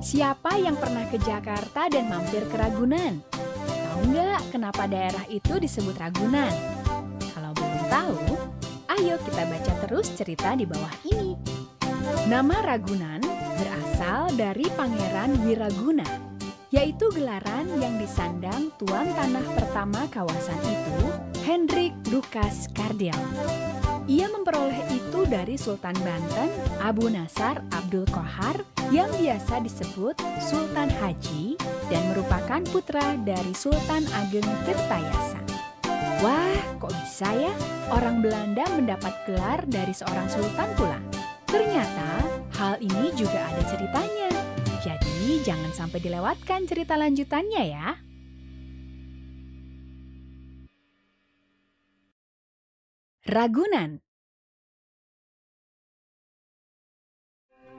Siapa yang pernah ke Jakarta dan mampir ke Ragunan? Tahu nggak kenapa daerah itu disebut Ragunan? Kalau belum tahu, ayo kita baca terus cerita di bawah ini. Nama Ragunan berasal dari Pangeran Wiraguna, yaitu gelaran yang disandang tuan tanah pertama kawasan itu, Hendrik Lucas Kardel. Ia memperoleh itu dari Sultan Banten Abu Nasar Abdul Qohar yang biasa disebut Sultan Haji dan merupakan putra dari Sultan Ageng Tirtayasa. Wah, kok bisa ya orang Belanda mendapat gelar dari seorang sultan pula? Ternyata hal ini juga ada ceritanya. Jadi jangan sampai dilewatkan cerita lanjutannya ya. Ragunan.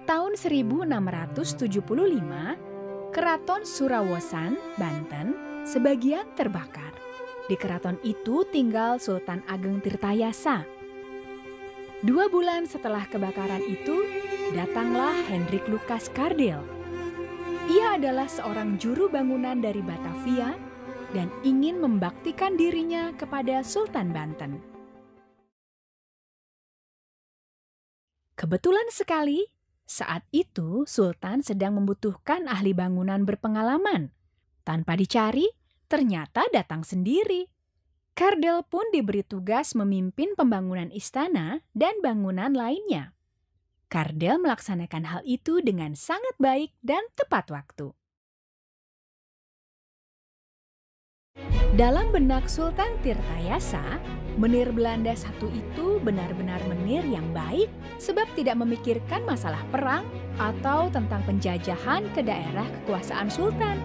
Tahun 1675, Keraton Surawosan, Banten, sebagian terbakar. Di keraton itu tinggal Sultan Ageng Tirtayasa. 2 bulan setelah kebakaran itu, datanglah Hendrik Lucas Kardel. Ia adalah seorang juru bangunan dari Batavia dan ingin membaktikan dirinya kepada Sultan Banten. Kebetulan sekali, saat itu Sultan sedang membutuhkan ahli bangunan berpengalaman. Tanpa dicari, ternyata datang sendiri. Kardel pun diberi tugas memimpin pembangunan istana dan bangunan lainnya. Kardel melaksanakan hal itu dengan sangat baik dan tepat waktu. Dalam benak Sultan Tirtayasa, menir Belanda satu itu benar-benar menir yang baik sebab tidak memikirkan masalah perang atau tentang penjajahan ke daerah kekuasaan Sultan.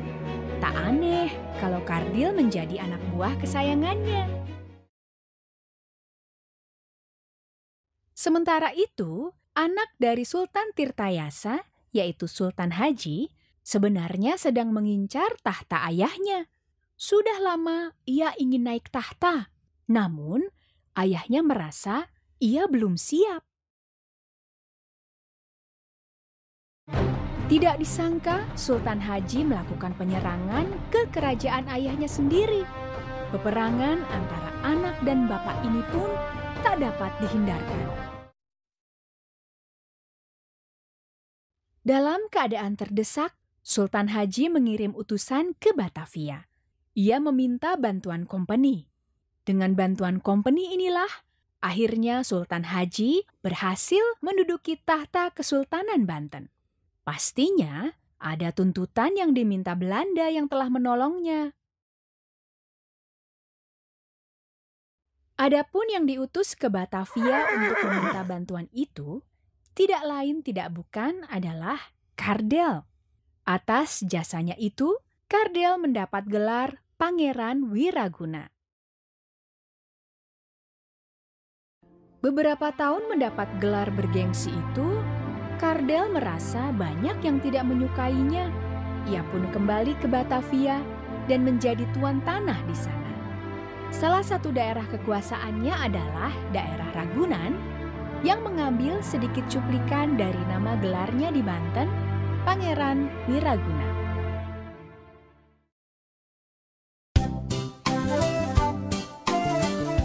Tak aneh kalau Kardel menjadi anak buah kesayangannya. Sementara itu, anak dari Sultan Tirtayasa, yaitu Sultan Haji, sebenarnya sedang mengincar tahta ayahnya. Sudah lama ia ingin naik tahta, namun ayahnya merasa ia belum siap. Tidak disangka Sultan Haji melakukan penyerangan ke kerajaan ayahnya sendiri. Peperangan antara anak dan bapak ini pun tak dapat dihindarkan. Dalam keadaan terdesak, Sultan Haji mengirim utusan ke Batavia. Ia meminta bantuan kompeni. Dengan bantuan kompeni inilah, akhirnya Sultan Haji berhasil menduduki tahta Kesultanan Banten. Pastinya ada tuntutan yang diminta Belanda yang telah menolongnya. Adapun yang diutus ke Batavia untuk meminta bantuan itu, tidak lain tidak bukan adalah Kardel. Atas jasanya itu, Kardel mendapat gelar Pangeran Wiraguna. Beberapa tahun mendapat gelar bergengsi itu, Kardel merasa banyak yang tidak menyukainya. Ia pun kembali ke Batavia dan menjadi tuan tanah di sana. Salah satu daerah kekuasaannya adalah daerah Ragunan yang mengambil sedikit cuplikan dari nama gelarnya di Banten, Pangeran Wiraguna.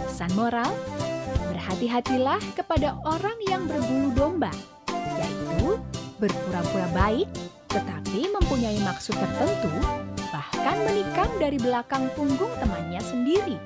Pesan moral, berhati-hatilah kepada orang yang berbulu domba, yaitu berpura-pura baik tetapi mempunyai maksud tertentu, bahkan menikam dari belakang punggung temannya sendiri.